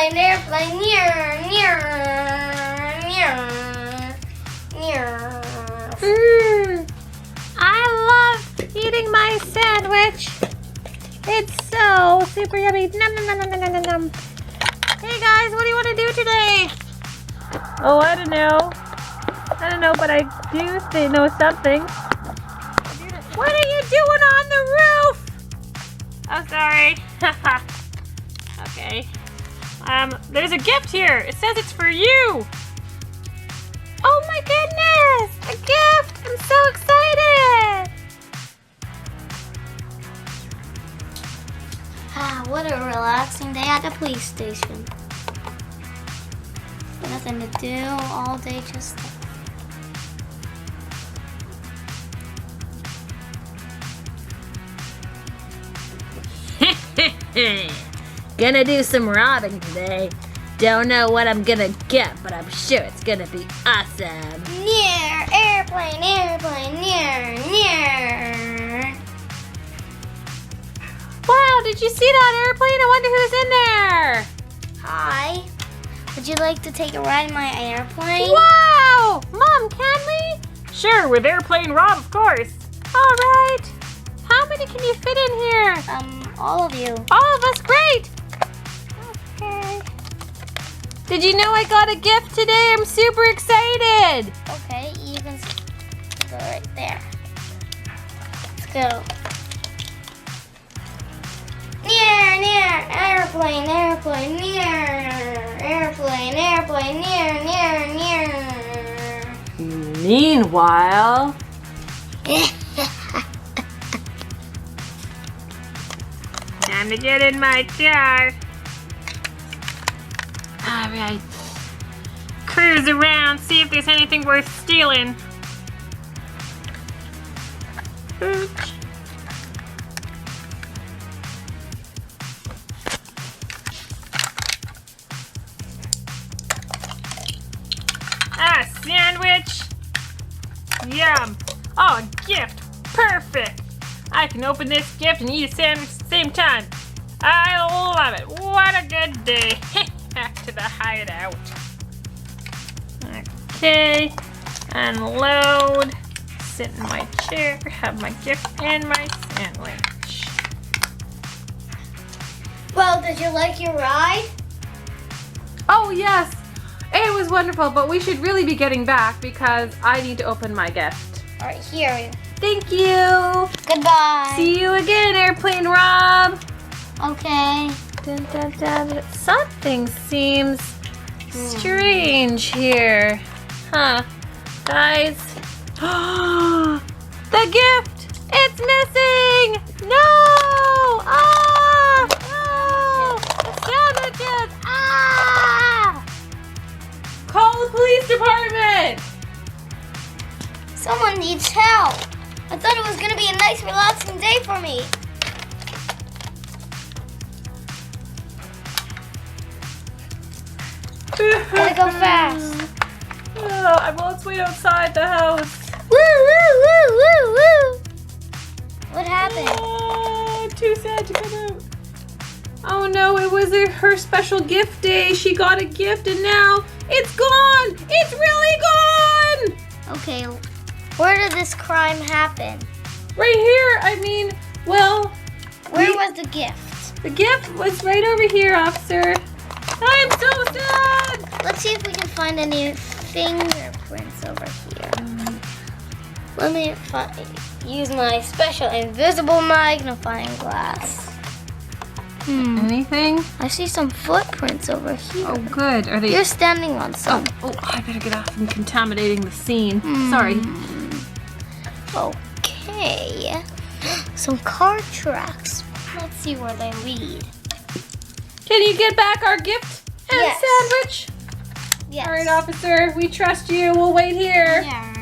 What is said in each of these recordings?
airplane, airplane, near, near, near, near. I love eating my sandwich. It's so super yummy. Nom, nom, nom, nom, nom, nom, nom. Hey guys, what do you want to do today? Oh, I don't know. I don't know, but I do know something. What are you doing on the roof? Oh, sorry. Okay. There's a gift here. It says it's for you. Oh my goodness! A gift! I'm so excited! Ah, what a relaxing day at the police station. Nothing to do all day, just. Gonna do some robbing today. Don't know what I'm gonna get, but I'm sure it's gonna be awesome. Near, airplane, airplane, near, near. Wow, did you see that airplane? I wonder who's in there. Hi. Would you like to take a ride in my airplane? Wow! Mom, can we? Sure, with airplane Rob, of course. All right. How many can you fit in here? All of you. All of us, great. Okay. Did you know I got a gift today? I'm super excited. Okay, you can go right there. Let's go. Near, near, airplane, airplane, near, airplane, airplane, near, near, near. Meanwhile, time to get in my car. All right. Cruise around, see if there's anything worth stealing. Ooch. Ah, sandwich. Yum. Oh, a gift. Perfect. I can open this gift and eat a sandwich at the same time. I love it. What a good day. Back to the hideout. Okay. Unload. Sit in my chair. Have my gift and my sandwich. Well, did you like your ride? Oh, yes. It was wonderful, but we should really be getting back because I need to open my gift. All right, here. Thank you. Goodbye. See you again, Airplane Rob. Okay. Dun, dun, dun. Something seems strange here. Huh. Guys. The gift! It's missing! No! Ah! No! The sandwiches! Ah! Call the police department. Someone needs help. I thought it was going to be a nice, relaxing day for me. Gotta go fast. Oh, let's wait outside the house. Woo, woo, woo, woo, woo. What happened? Oh, I'm too sad to come out. Oh no, it was her special gift day. She got a gift and now it's gone. It's really gone. Okay, where did this crime happen? Right here. I mean, well, Where was the gift? the gift was right over here, officer. I'm so sad. Let's see if we can find any fingerprints over here. Let me use my special invisible magnifying glass. Anything? I see some footprints over here. Oh, good. Are they? You're standing on some. Oh, I better get off from contaminating the scene. Sorry. Okay. Some car tracks. Let's see where they lead. Can you get back our gift and Yes. sandwich? Yes. All right, officer. We trust you. We'll wait here. Yeah.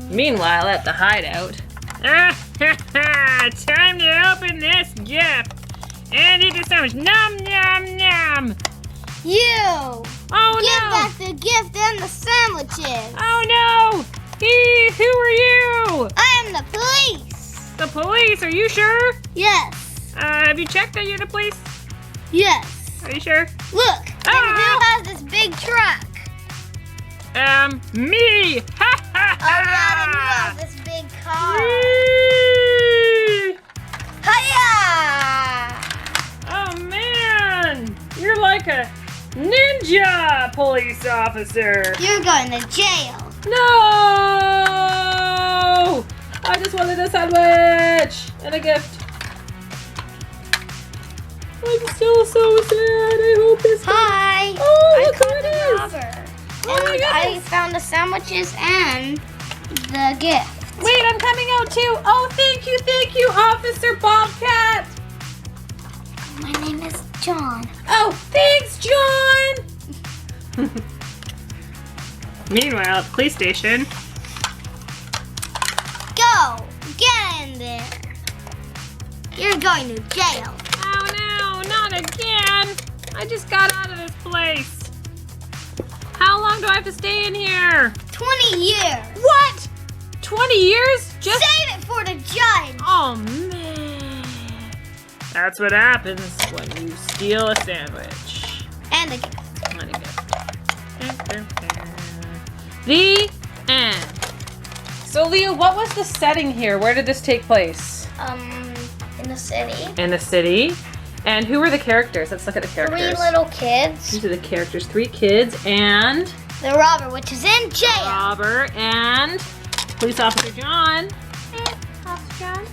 Meanwhile, at the hideout. Time to open this gift. And eat the sandwich. Nom, nom, nom. You! Oh, Give no. back the gift and the sandwiches! Oh, no. Who are you? I am the police! The police? Are you sure? Yes! Have you checked that you're the police? Yes! Are you sure? Look, and who has this big truck? Me! Ha ha Oh yeah, and who ha! has this big car? Whee! Hiya! Oh man! You're like a ninja police officer! You're going to jail. No! I just wanted a sandwich and a gift. I'm still so sad. I hope this. Hi. Oh, I look who caught it the is. robber. Oh my And I goodness. found the sandwiches and the gift. Wait, I'm coming out too. Oh, thank you, Officer Bobcat. My name is John. Oh, thanks, John. Meanwhile, at the police station. Go! Get in there! You're going to jail. Oh no, not again! I just got out of this place. How long do I have to stay in here? 20 years. What? 20 years? Just. Save it for the judge. Oh man. That's what happens when you steal a sandwich. And the gift. Money gift. The end. So, Leo, what was the setting here? Where did this take place? In the city. In the city. And who were the characters? Let's look at the 3 characters. little kids. These are the characters. 3 kids and The robber, which is in jail. Robert and Police Officer John. Officer John.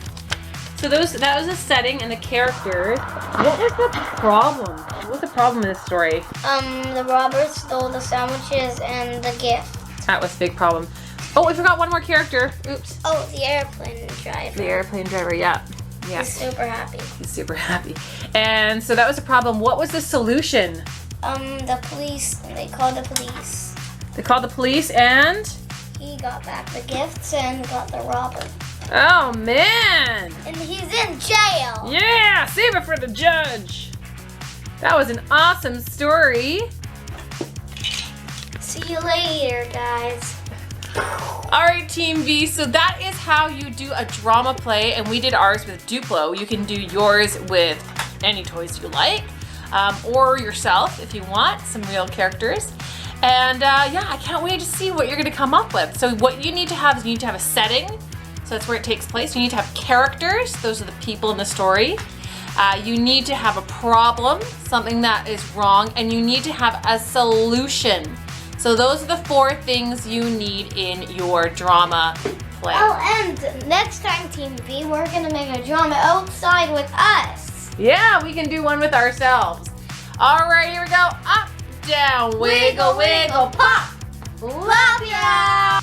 So that was the setting and the characters. What was the problem? What was the problem in this story? The robber stole the sandwiches and the gift. That was a big problem. Oh, we forgot one more character. Oops. Oh, the airplane driver. The airplane driver, yeah. Yeah. He's super happy. He's super happy. And so that was a problem. What was the solution? The police, they called the police. They called the police and... He got back the gifts and got the robber. Oh, man! And he's in jail. Yeah! Save it for the judge! That was an awesome story. See you later, guys. All right, Team V, so that is how you do a drama play, and we did ours with Duplo. You can do yours with any toys you like, or yourself if you want, some real characters. And yeah, I can't wait to see what you're gonna come up with. So what you need to have is you need to have a setting, so that's where it takes place. You need to have characters, those are the people in the story. You need to have a problem, something that is wrong, and you need to have a solution. So those are the 4 things you need in your drama play. Oh, and next time, Team V, we're gonna make a drama outside with us. Yeah, we can do one with ourselves. All right, here we go. Up, down, wiggle, wiggle, pop. Love ya!